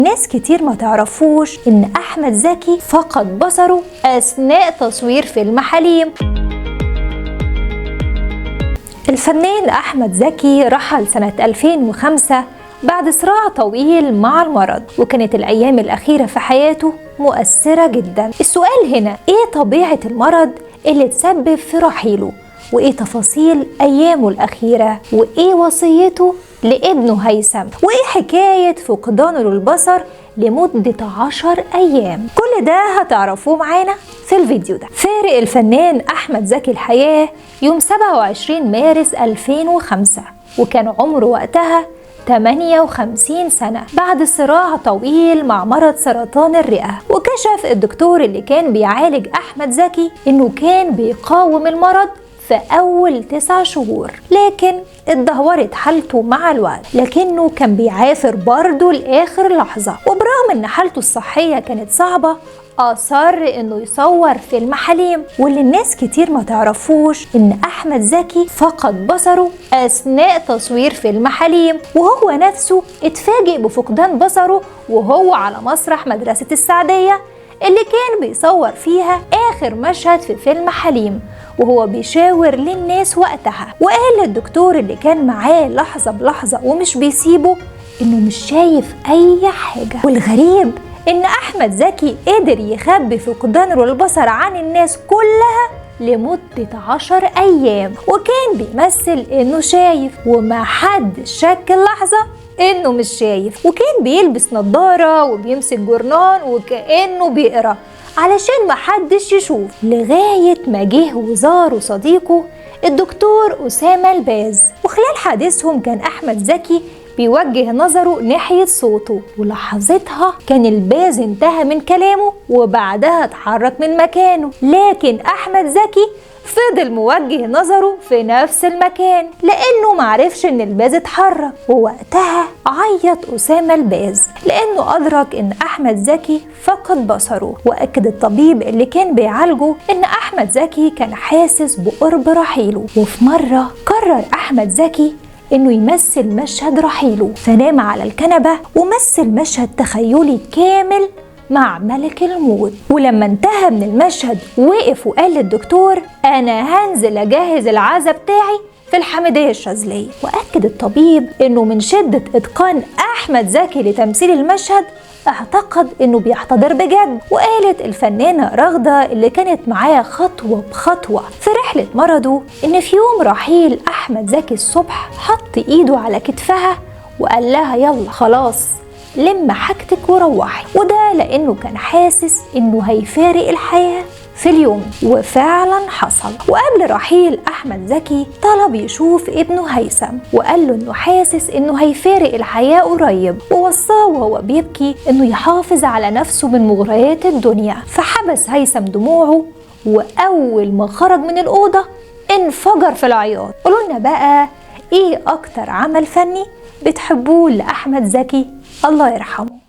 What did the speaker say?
ناس كتير ما تعرفوش ان احمد زكي فقد بصره اثناء تصوير فيلم حليم. الفنان احمد زكي رحل سنة 2005 بعد صراع طويل مع المرض، وكانت الايام الاخيرة في حياته مؤثرة جدا. السؤال هنا، ايه طبيعة المرض اللي تسبب في رحيله؟ وايه تفاصيل ايامه الاخيرة؟ وايه وصيته لابنه هيثم؟ وايه حكاية فقدانه للبصر لمدة 10 ايام؟ كل ده هتعرفوه معانا في الفيديو ده. فارق الفنان احمد زكي الحياة يوم 27 مارس 2005، وكان عمره وقتها 58 سنة بعد صراع طويل مع مرض سرطان الرئة. وكشف الدكتور اللي كان بيعالج أحمد زكي إنه كان بيقاوم المرض في أول 9 شهور، لكن اتدهورت حالته مع الوقت، لكنه كان بيعافر برضه لآخر لحظة. وبرغم إن حالته الصحية كانت صعبة، أصر إنه يصور فيلم حليم. واللي الناس كتير ما تعرفوش إن أحمد زكي فقد بصره أثناء تصوير فيلم حليم، وهو نفسه اتفاجئ بفقدان بصره وهو على مسرح مدرسة السعدية اللي كان بيصور فيها آخر مشهد في فيلم حليم، وهو بيشاور للناس وقتها. وقال للدكتور اللي كان معاه لحظة بلحظة ومش بيسيبه إنه مش شايف أي حاجة. والغريب إن أحمد زكي قدر يخبي فقدانه للبصر عن الناس كلها لمدة 10 أيام، وكان بيمثل إنه شايف وما حد شك اللحظة إنه مش شايف. وكان بيلبس نظارة وبيمسك جورنان وكأنه بيقرأ علشان ما حدش يشوف، لغاية ما جه وزاره صديقه الدكتور أسامة الباز. وخلال حديثهم كان أحمد زكي بيوجه نظره ناحية صوته، ولحظتها كان الباز انتهى من كلامه وبعدها اتحرك من مكانه، لكن أحمد زكي فضل موجه نظره في نفس المكان لأنه معرفش إن الباز اتحرك. ووقتها عيط أسامة الباز لأنه أدرك إن أحمد زكي فقد بصره. وأكد الطبيب اللي كان بيعالجه إن أحمد زكي كان حاسس بقرب رحيله. وفي مرة قرر أحمد زكي إنه يمثل مشهد رحيله، فنام على الكنبة ومثل مشهد تخيلي كامل مع ملك الموت. ولما انتهى من المشهد وقف وقال للدكتور: أنا هنزل أجهز العزا بتاعي في الحمدية الشاذلية. وأكد الطبيب إنه من شدة إتقان أحمد زكي لتمثيل المشهد اعتقد إنه بيحتضر بجد. وقالت الفنانة رغدة اللي كانت معاه خطوة بخطوة في رحلة مرضه إن في يوم رحيل أحمد زكي الصبح حط إيده على كتفها وقال لها: يلا خلاص لم حاجتك وروحي. وده لأنه كان حاسس إنه هيفارق الحياة في اليوم، وفعلا حصل. وقبل رحيل أحمد زكي طلب يشوف ابنه هيثم، وقال له إنه حاسس إنه هيفارق الحياة قريب، ووصاه وهو بيبكي إنه يحافظ على نفسه من مغريات الدنيا. فحبس هيثم دموعه، وأول ما خرج من الأوضة انفجر في العياط. قولوا لنا بقى، إيه أكتر عمل فني بتحبوه لأحمد زكي؟ الله يرحمه.